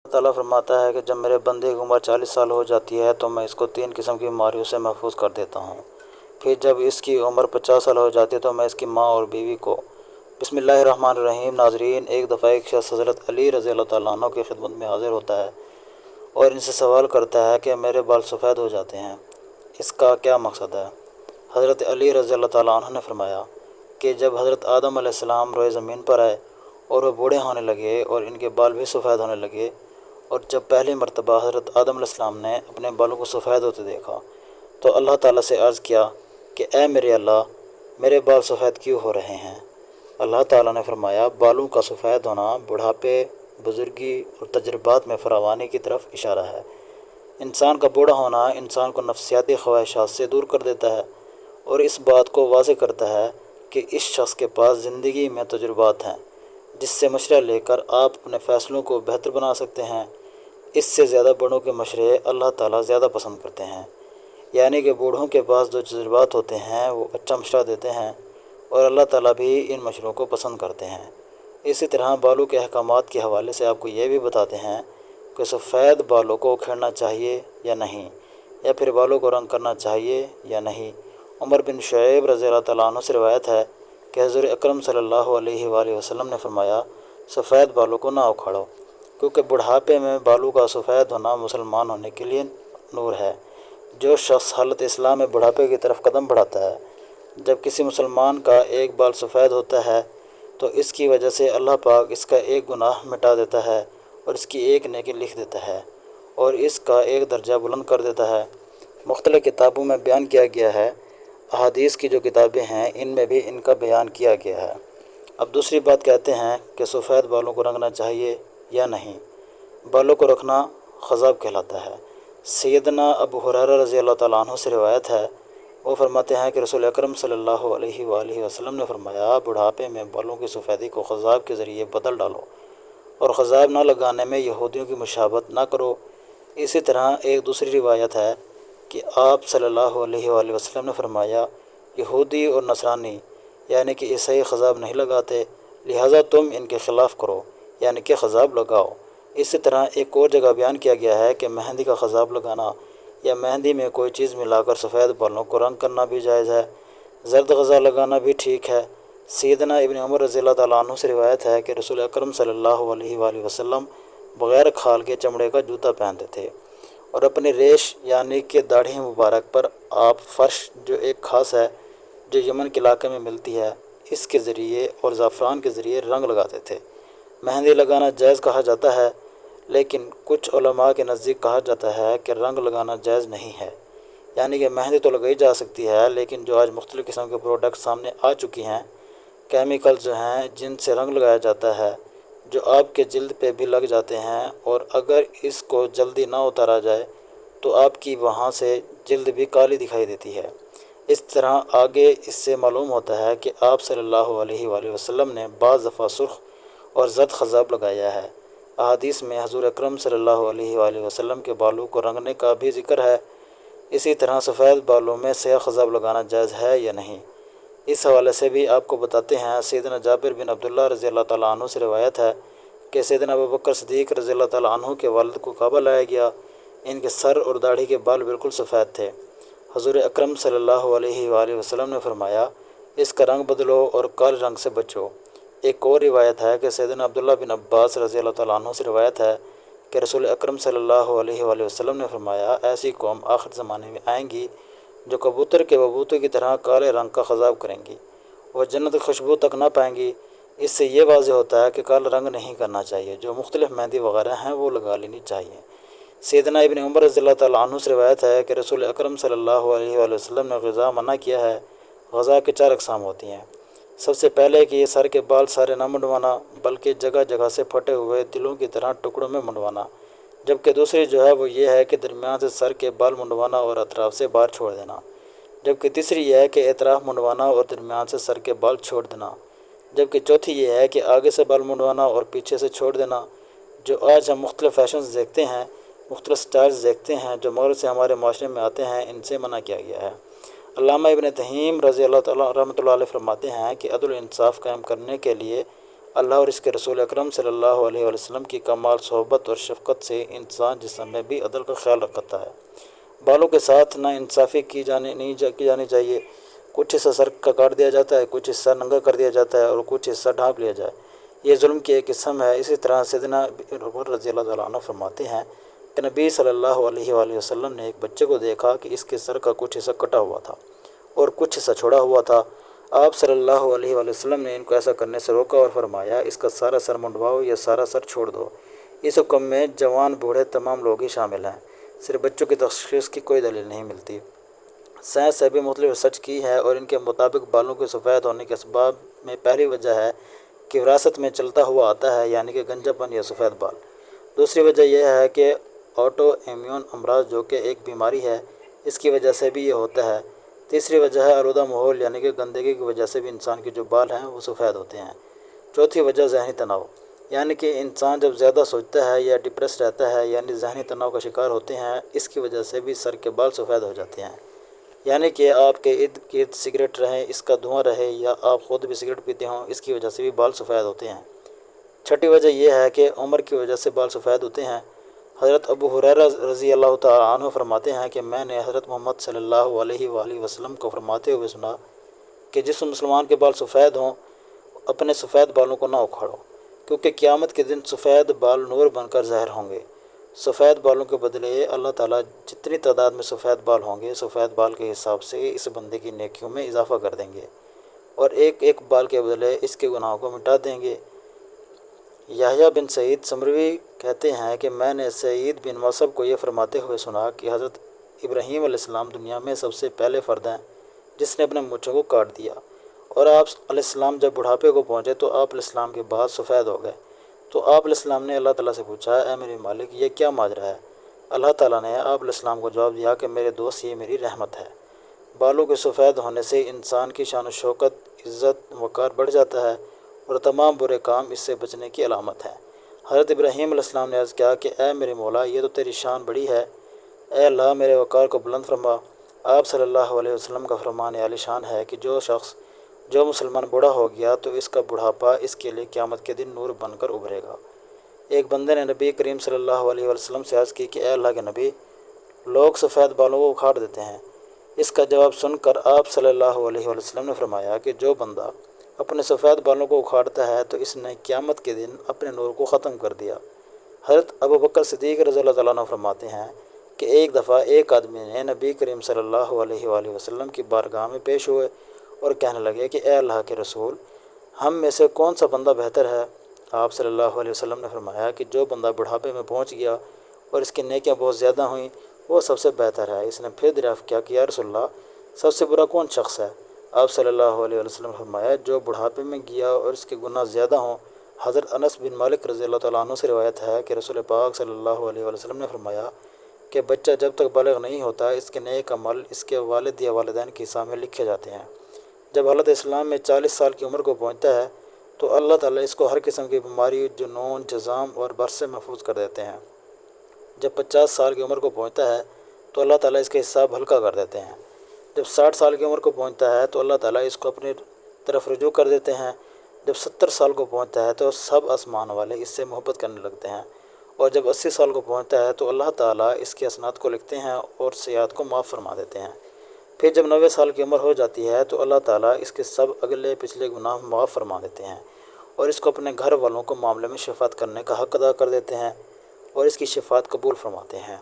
تعالیٰ فرماتا ہے کہ جب میرے بندے کی عمر 40 سال ہو جاتی ہے تو میں اس کو 3 قسم کی بیماریوں سے محفوظ کر دیتا ہوں۔ پھر جب اس کی عمر 50 سال ہو جاتی ہے تو میں اس کی ماں اور بیوی کو۔ بسم اللہ الرحمن الرحیم۔ ناظرین، ایک دفعہ ایک شخص حضرت علی رضی اللہ تعالیٰ عنہ کی خدمت میں حاضر ہوتا ہے اور ان سے سوال کرتا ہے کہ میرے بال سفید ہو جاتے ہیں، اس کا کیا مقصد ہے؟ حضرت علی رضی اللہ تعالیٰ عنہ نے فرمایا کہ جب حضرت آدم علیہ السلام روئے زمین پر آئے اور وہ بوڑھے ہونے لگے اور ان کے بال بھی سفید ہونے لگے، اور جب پہلی مرتبہ حضرت آدم علیہ السلام نے اپنے بالوں کو سفید ہوتے دیکھا تو اللہ تعالیٰ سے عرض کیا کہ اے میرے اللہ، میرے بال سفید کیوں ہو رہے ہیں؟ اللہ تعالیٰ نے فرمایا، بالوں کا سفید ہونا بڑھاپے، بزرگی اور تجربات میں فراوانی کی طرف اشارہ ہے۔ انسان کا بوڑھا ہونا انسان کو نفسیاتی خواہشات سے دور کر دیتا ہے اور اس بات کو واضح کرتا ہے کہ اس شخص کے پاس زندگی میں تجربات ہیں جس سے مشورہ لے کر آپ اپنے فیصلوں کو بہتر بنا سکتے ہیں۔ اس سے زیادہ بڑوں کے مشورے اللہ تعالیٰ زیادہ پسند کرتے ہیں، یعنی کہ بوڑھوں کے پاس جو تجربات ہوتے ہیں وہ اچھا مشورہ دیتے ہیں اور اللہ تعالیٰ بھی ان مشوروں کو پسند کرتے ہیں۔ اسی طرح بالوں کے احکامات کے حوالے سے آپ کو یہ بھی بتاتے ہیں کہ سفید بالوں کو اکھیڑنا چاہیے یا نہیں، یا پھر بالوں کو رنگ کرنا چاہیے یا نہیں۔ عمر بن شعیب رضی اللہ تعالیٰ عنہ سے روایت ہے کہ حضور اکرم صلی اللہ علیہ وآلہ وسلم نے فرمایا، سفید بالوں کو نہ اکھاڑو، کیونکہ بڑھاپے میں بالوں کا سفید ہونا مسلمان ہونے کے لیے نور ہے۔ جو شخص حالت اسلام میں بڑھاپے کی طرف قدم بڑھاتا ہے، جب کسی مسلمان کا ایک بال سفید ہوتا ہے تو اس کی وجہ سے اللہ پاک اس کا ایک گناہ مٹا دیتا ہے اور اس کی ایک نیکی لکھ دیتا ہے اور اس کا ایک درجہ بلند کر دیتا ہے۔ مختلف کتابوں میں بیان کیا گیا ہے، احادیث کی جو کتابیں ہیں ان میں بھی ان کا بیان کیا گیا ہے۔ اب دوسری بات کہتے ہیں کہ سفید بالوں کو رنگنا چاہیے یا نہیں۔ بالوں کو رکھنا خضاب کہلاتا ہے۔ سیدنا ابو ہریرہ رضی اللہ تعالیٰ عنہ سے روایت ہے، وہ فرماتے ہیں کہ رسول اکرم صلی اللہ علیہ وآلہ وسلم نے فرمایا، بڑھاپے میں بالوں کی سفیدی کو خضاب کے ذریعے بدل ڈالو اور خضاب نہ لگانے میں یہودیوں کی مشابہت نہ کرو۔ اسی طرح ایک دوسری روایت ہے کہ آپ صلی اللہ علیہ وآلہ وسلم نے فرمایا، یہودی اور نصرانی یعنی کہ عیسائی خضاب نہیں لگاتے، لہٰذا تم ان کے خلاف کرو، یعنی کہ خضاب لگاؤ۔ اسی طرح ایک اور جگہ بیان کیا گیا ہے کہ مہندی کا خضاب لگانا یا مہندی میں کوئی چیز ملا کر سفید بالوں کو رنگ کرنا بھی جائز ہے۔ زرد غذا لگانا بھی ٹھیک ہے۔ سیدنا ابن عمر رضی اللہ تعالیٰ عنہ سے روایت ہے کہ رسول اکرم صلی اللہ علیہ وآلہ وسلم بغیر کھال کے چمڑے کا جوتا پہنتے تھے اور اپنی ریش یعنی کہ داڑھی مبارک پر آپ فرش، جو ایک خاص ہے جو یمن کے علاقے میں ملتی ہے، اس کے ذریعے اور زعفران کے ذریعے رنگ لگاتے تھے۔ مہندی لگانا جائز کہا جاتا ہے، لیکن کچھ علماء کے نزدیک کہا جاتا ہے کہ رنگ لگانا جائز نہیں ہے، یعنی کہ مہندی تو لگائی جا سکتی ہے، لیکن جو آج مختلف قسم کے پروڈکٹ سامنے آ چکی ہیں، کیمیکل جو ہیں جن سے رنگ لگایا جاتا ہے، جو آپ کے جلد پہ بھی لگ جاتے ہیں، اور اگر اس کو جلدی نہ اتارا جائے تو آپ کی وہاں سے جلد بھی کالی دکھائی دیتی ہے۔ اس طرح آگے اس سے معلوم ہوتا ہے کہ آپ صلی اللہ علیہ وآلہ وسلم نے بعض دفعہ سرخ اور زرد خضاب لگایا ہے۔ احادیث میں حضور اکرم صلی اللہ علیہ وآلہ وسلم کے بالوں کو رنگنے کا بھی ذکر ہے۔ اسی طرح سفید بالوں میں سیاہ خضاب لگانا جائز ہے یا نہیں، اس حوالے سے بھی آپ کو بتاتے ہیں۔ سیدنا جابر بن عبداللہ رضی اللہ تعالیٰ عنہ سے روایت ہے کہ سیدنا ابوبکر صدیق رضی اللہ تعالیٰ عنہ کے والد کو کعبہ لایا گیا، ان کے سر اور داڑھی کے بال بالکل سفید تھے۔ حضور اکرم صلی اللہ علیہ وآلہ وسلم نے فرمایا، اس کا رنگ بدلو اور کالے رنگ سے بچو۔ ایک اور روایت ہے کہ سیدنا عبداللہ بن عباس رضی اللہ تعالیٰ عنہ سے روایت ہے کہ رسول اکرم صلی اللہ علیہ وآلہ وسلم نے فرمایا، ایسی قوم آخر زمانے میں آئیں گی جو کبوتر کے ببوتے کی طرح کالے رنگ کا خضاب کریں گی، وہ جنت کی خوشبو تک نہ پائیں گی۔ اس سے یہ واضح ہوتا ہے کہ کالا رنگ نہیں کرنا چاہیے، جو مختلف مہندی وغیرہ ہیں وہ لگا لینی چاہیے۔ سیدنا ابن عمر رضی اللہ تعالیٰ عنہ سے روایت ہے کہ رسول اکرم صلی اللہ علیہ وآلہ وسلم نے غذا منع کیا ہے۔ غذا کے 4 اقسام ہوتی ہیں۔ سب سے پہلے کہ یہ سر کے بال سارے نہ منڈوانا، بلکہ جگہ جگہ سے پھٹے ہوئے دلوں کی طرح ٹکڑوں میں منڈوانا، جبکہ دوسری جو ہے وہ یہ ہے کہ درمیان سے سر کے بال منڈوانا اور اطراف سے باہر چھوڑ دینا، جبکہ تیسری یہ ہے کہ اطراف منڈوانا اور درمیان سے سر کے بال چھوڑ دینا، جبکہ چوتھی یہ ہے کہ آگے سے بال منڈوانا اور پیچھے سے چھوڑ دینا۔ جو آج ہم مختلف فیشنز دیکھتے ہیں، مختلف سٹائلز دیکھتے ہیں جو مغرب سے ہمارے معاشرے میں آتے ہیں، ان سے منع کیا گیا ہے۔ علامہ ابن تیمیہ رضی اللہ تعالیٰ رحمۃ اللہ علیہ فرماتے ہیں کہ عدل و انصاف قائم کرنے کے لیے اللہ اور اس کے رسول اکرم صلی اللہ علیہ وسلم کی کمال صحبت اور شفقت سے انسان جسم میں بھی عدل کا خیال رکھتا ہے۔ بالوں کے ساتھ نا انصافی کی جانی چاہیے۔ کچھ حصہ سر کا کاٹ دیا جاتا ہے، کچھ حصہ ننگا کر دیا جاتا ہے اور کچھ حصہ ڈھانپ لیا جائے۔ یہ ظلم کی ایک قسم ہے۔ اسی طرح سیدنا عمر رضی اللہ تعالیٰ عنہ فرماتے ہیں کہ نبی صلی اللہ علیہ وآلہ وسلم نے ایک بچے کو دیکھا کہ اس کے سر کا کچھ حصہ کٹا ہوا تھا اور کچھ حصہ چھوڑا ہوا تھا۔ آپ صلی اللہ علیہ وآلہ وسلم نے ان کو ایسا کرنے سے روکا اور فرمایا اس کا سارا سر منڈواؤ یا سارا سر چھوڑ دو۔ اس حکم میں جوان بوڑھے تمام لوگ ہی شامل ہیں، صرف بچوں کی تشخیص کی کوئی دلیل نہیں ملتی۔ سائنس سے بھی مختلف ریسرچ کی ہے اور ان کے مطابق بالوں کے سفید ہونے کے اسباب میں پہلی وجہ ہے کہ وراثت میں چلتا ہوا آتا ہے، یعنی کہ گنجا پن یا سفید بال۔ دوسری وجہ یہ ہے کہ آٹو امیون امراض جو کہ ایک بیماری ہے، اس کی وجہ سے بھی یہ ہوتا ہے۔ تیسری وجہ ہے آلودہ ماحول، یعنی کہ گندگی کی وجہ سے بھی انسان کے جو بال ہیں وہ سفید ہوتے ہیں۔ چوتھی وجہ ذہنی تناؤ، یعنی کہ انسان جب زیادہ سوچتا ہے یا ڈپریس رہتا ہے، یعنی ذہنی تناؤ کا شکار ہوتے ہیں، اس کی وجہ سے بھی سر کے بال سفید ہو جاتے ہیں۔ یعنی کہ آپ کے ارد گرد سگریٹ رہیں، اس کا دھواں رہے، یا آپ خود بھی سگریٹ پیتے ہوں، اس کی وجہ سے بھی بال سفید ہوتے ہیں۔ چھٹی وجہ یہ ہے کہ عمر کی وجہ سے بال سفید ہوتے ہیں۔ حضرت ابو ہریرہ رضی اللہ تعالیٰ عنہ فرماتے ہیں کہ میں نے حضرت محمد صلی اللہ علیہ وآلہ وسلم کو فرماتے ہوئے سنا کہ جس مسلمان کے بال سفید ہوں اپنے سفید بالوں کو نہ اکھاڑو، کیونکہ قیامت کے دن سفید بال نور بن کر ظاہر ہوں گے۔ سفید بالوں کے بدلے اللہ تعالیٰ جتنی تعداد میں سفید بال ہوں گے، سفید بال کے حساب سے اس بندے کی نیکیوں میں اضافہ کر دیں گے اور ایک ایک بال کے بدلے اس کے گناہوں کو مٹا دیں گے۔ یحییٰ بن سعید سمروی کہتے ہیں کہ میں نے سعید بن مصعب کو یہ فرماتے ہوئے سنا کہ حضرت ابراہیم علیہ السلام دنیا میں سب سے پہلے فرد ہیں جس نے اپنے مونچھوں کو کاٹ دیا، اور آپ علیہ السلام جب بڑھاپے کو پہنچے تو آپ علیہ السلام کے بال سفید ہو گئے۔ تو آپ علیہ السلام نے اللہ تعالیٰ سے پوچھا، اے میرے مالک، یہ کیا ماجرا ہے؟ اللہ تعالیٰ نے آپ علیہ السلام کو جواب دیا کہ میرے دوست، یہ میری رحمت ہے۔ بالوں کے سفید ہونے سے انسان کی شان و شوکت، عزت، وقار بڑھ جاتا ہے اور تمام برے کام اس سے بچنے کی علامت ہے۔ حضرت ابراہیم علیہ السلام نے عرض کیا کہ اے میرے مولا، یہ تو تیری شان بڑی ہے، اے اللہ میرے وقار کو بلند فرما۔ آپ صلی اللہ علیہ وسلم کا فرمان عالی شان ہے کہ جو مسلمان بوڑھا ہو گیا تو اس کا بڑھاپا اس کے لیے قیامت کے دن نور بن کر ابھرے گا۔ ایک بندے نے نبی کریم صلی اللہ علیہ وسلم سے عرض کی کہ اے اللہ کے نبی، لوگ سفید بالوں کو اکھاڑ دیتے ہیں۔ اس کا جواب سن کر آپ صلی اللہ علیہ وسلم نے فرمایا کہ جو بندہ اپنے سفید بالوں کو اکھاڑتا ہے تو اس نے قیامت کے دن اپنے نور کو ختم کر دیا۔ حضرت ابو بکر صدیق رضی اللہ تعالیٰ عنہ فرماتے ہیں کہ ایک دفعہ ایک آدمی نے نبی کریم صلی اللہ علیہ وآلہ وسلم کی بارگاہ میں پیش ہوئے اور کہنے لگے کہ اے اللہ کے رسول، ہم میں سے کون سا بندہ بہتر ہے؟ آپ صلی اللہ علیہ وسلم نے فرمایا کہ جو بندہ بڑھاپے میں پہنچ گیا اور اس کی نیکیاں بہت زیادہ ہوئیں وہ سب سے بہتر ہے۔ اس نے پھر دریافت کیا کہ یا رسول اللہ، سب سے برا کون شخص ہے؟ آپ صلی اللہ علیہ وسلم نے فرمایا جو بڑھاپے میں گیا اور اس کے گناہ زیادہ ہوں۔ حضرت انس بن مالک رضی اللہ تعالیٰ عنہ سے روایت ہے کہ رسول پاک صلی اللہ علیہ وسلم نے فرمایا کہ بچہ جب تک بالغ نہیں ہوتا اس کے نیک عمل اس کے والد یا والدین کے حساب میں لکھے جاتے ہیں۔ جب حالت اسلام میں 40 سال کی عمر کو پہنچتا ہے تو اللہ تعالیٰ اس کو ہر قسم کی بیماری، جنون، جزام اور برس سے محفوظ کر دیتے ہیں۔ جب 50 سال کی عمر کو پہنچتا ہے تو اللہ تعالیٰ اس کے حساب ہلکا کر دیتے ہیں۔ جب 60 سال کی عمر کو پہنچتا ہے تو اللہ تعالیٰ اس کو اپنی طرف رجوع کر دیتے ہیں۔ جب 70 سال کو پہنچتا ہے تو سب آسمان والے اس سے محبت کرنے لگتے ہیں، اور جب 80 سال کو پہنچتا ہے تو اللہ تعالیٰ اس کی حسنات کو لکھتے ہیں اور سیئات کو معاف فرما دیتے ہیں۔ پھر جب 90 سال کی عمر ہو جاتی ہے تو اللہ تعالیٰ اس کے سب اگلے پچھلے گناہ معاف فرما دیتے ہیں اور اس کو اپنے گھر والوں کو معاملے میں شفاعت کرنے کا حق ادا کر دیتے ہیں اور اس کی شفاعت قبول فرماتے ہیں۔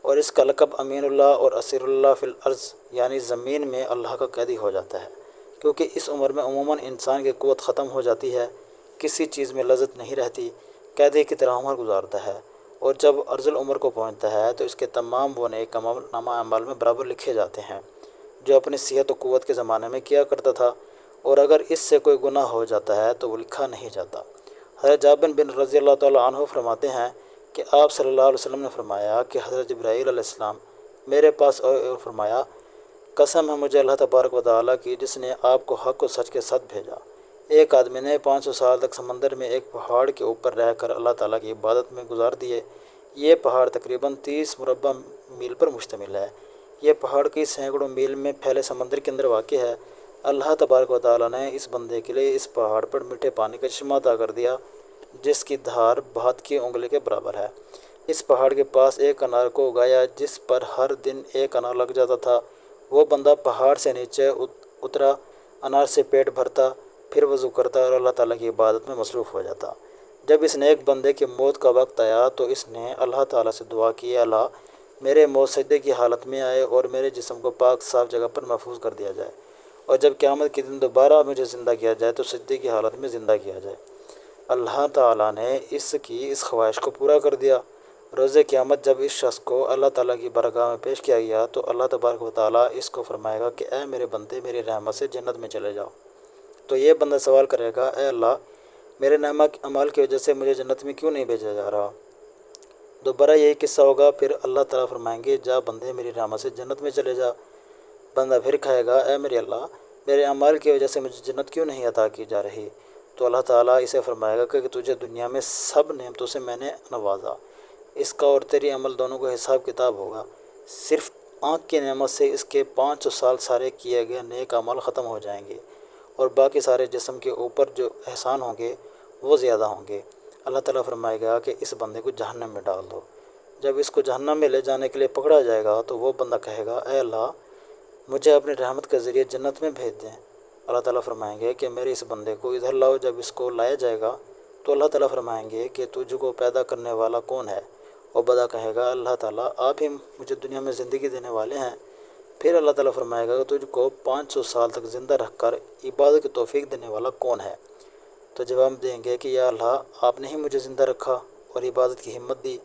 اور اس کا لقب امین اللہ اور اسیر اللہ فی الارض، یعنی زمین میں اللہ کا قیدی ہو جاتا ہے، کیونکہ اس عمر میں عموماً انسان کی قوت ختم ہو جاتی ہے، کسی چیز میں لذت نہیں رہتی، قیدی کی طرح عمر گزارتا ہے، اور جب ارذل العمر کو پہنچتا ہے تو اس کے تمام وہ نیک عمل نامہ اعمال میں برابر لکھے جاتے ہیں جو اپنی صحت و قوت کے زمانے میں کیا کرتا تھا، اور اگر اس سے کوئی گناہ ہو جاتا ہے تو وہ لکھا نہیں جاتا۔ حضرت جابر بن رضی اللہ تعالیٰ عنہ فرماتے ہیں کہ آپ صلی اللہ علیہ وسلم نے فرمایا کہ حضرت جبرائیل علیہ السلام میرے پاس اور فرمایا، قسم ہے مجھے اللہ تبارک و تعالیٰ کی جس نے آپ کو حق و سچ کے ساتھ بھیجا، ایک آدمی نے 500 سال تک سمندر میں ایک پہاڑ کے اوپر رہ کر اللہ تعالیٰ کی عبادت میں گزار دیے۔ یہ پہاڑ تقریباً 30 مربع میل پر مشتمل ہے۔ یہ پہاڑ کئی سینکڑوں میل میں پھیلے سمندر کے اندر واقع ہے۔ اللہ تبارک و تعالیٰ نے اس بندے کے لیے اس پہاڑ پر میٹھے پانی کا چشمہ عطا کر دیا جس کی دھار ہاتھ کی انگلی کے برابر ہے۔ اس پہاڑ کے پاس ایک انار کو اگایا جس پر ہر دن ایک انار لگ جاتا تھا۔ وہ بندہ پہاڑ سے نیچے اترا، انار سے پیٹ بھرتا، پھر وضو کرتا اور اللہ تعالیٰ کی عبادت میں مصروف ہو جاتا۔ جب اس نیک بندے کی موت کا وقت آیا تو اس نے اللہ تعالیٰ سے دعا کی، اللہ میرے موت سجدے کی حالت میں آئے اور میرے جسم کو پاک صاف جگہ پر محفوظ کر دیا جائے، اور جب قیامت کے دن دوبارہ مجھے زندہ کیا جائے تو سجدے کی حالت میں زندہ کیا جائے۔ اللہ تعالیٰ نے اس خواہش کو پورا کر دیا۔ روز قیامت جب اس شخص کو اللہ تعالیٰ کی بارگاہ میں پیش کیا گیا تو اللہ تبارک و تعالیٰ اس کو فرمائے گا کہ اے میرے بندے، میری رحمت سے جنت میں چلے جاؤ۔ تو یہ بندہ سوال کرے گا، اے اللہ، میرے نیک اعمال کی وجہ سے مجھے جنت میں کیوں نہیں بھیجا جا رہا؟ دوبارہ یہی قصہ ہوگا، پھر اللہ تعالیٰ فرمائیں گے جا بندے، میری رحمت سے جنت میں چلے جا۔ بندہ پھر کہے گا، اے میرے اللہ، میرے اعمال کی وجہ سے مجھے جنت کیوں نہیں عطا کی جا رہی؟ تو اللہ تعالیٰ اسے فرمائے گا کہ تجھے دنیا میں سب نعمتوں سے میں نے نوازا، اس کا اور تیری عمل دونوں کا حساب کتاب ہوگا۔ صرف آنکھ کی نعمت سے اس کے 500 سال سارے کیے گئے نیک اعمال ختم ہو جائیں گے، اور باقی سارے جسم کے اوپر جو احسان ہوں گے وہ زیادہ ہوں گے۔ اللہ تعالیٰ فرمائے گا کہ اس بندے کو جہنم میں ڈال دو۔ جب اس کو جہنم میں لے جانے کے لیے پکڑا جائے گا تو وہ بندہ کہے گا، اے اللہ، مجھے اپنی رحمت کے ذریعے جنت میں بھیج دیں۔ اللہ تعالیٰ فرمائیں گے کہ میرے اس بندے کو ادھر لاؤ۔ جب اس کو لایا جائے گا تو اللہ تعالیٰ فرمائیں گے کہ تجھ کو پیدا کرنے والا کون ہے؟ اور بندہ کہے گا، اللہ تعالیٰ، آپ ہی مجھے دنیا میں زندگی دینے والے ہیں۔ پھر اللہ تعالیٰ فرمائے گا کہ تجھ کو 500 سال تک زندہ رکھ کر عبادت کی توفیق دینے والا کون ہے؟ تو جواب دیں گے کہ یا اللہ، آپ نے ہی مجھے زندہ رکھا اور عبادت کی ہمت دی۔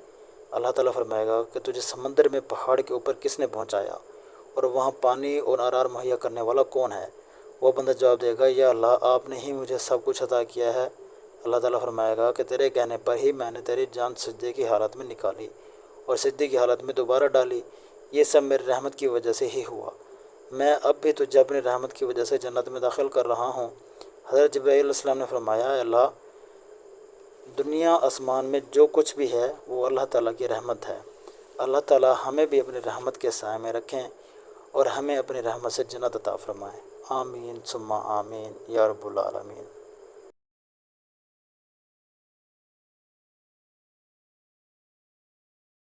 اللہ تعالیٰ فرمائے گا کہ تجھے سمندر میں پہاڑ کے اوپر کس نے پہنچایا اور وہاں پانی اور انار مہیا کرنے والا کون ہے؟ وہ بندہ جواب دے گا، یا اللہ، آپ نے ہی مجھے سب کچھ عطا کیا ہے۔ اللہ تعالیٰ فرمائے گا کہ تیرے کہنے پر ہی میں نے تیری جان سجدے کی حالت میں نکالی اور سجدے کی حالت میں دوبارہ ڈالی۔ یہ سب میری رحمت کی وجہ سے ہی ہوا۔ میں اب بھی تجھے اپنی رحمت کی وجہ سے جنت میں داخل کر رہا ہوں۔ حضرت جبرائیل علیہ السلام نے فرمایا، اے اللہ، دنیا آسمان میں جو کچھ بھی ہے وہ اللہ تعالیٰ کی رحمت ہے۔ اللہ تعالیٰ ہمیں بھی اپنی رحمت کے سائے میں رکھیں اور ہمیں اپنی رحمت سے جنت عطا فرمائیں۔ آمین ثم آمین یا رب العالمین۔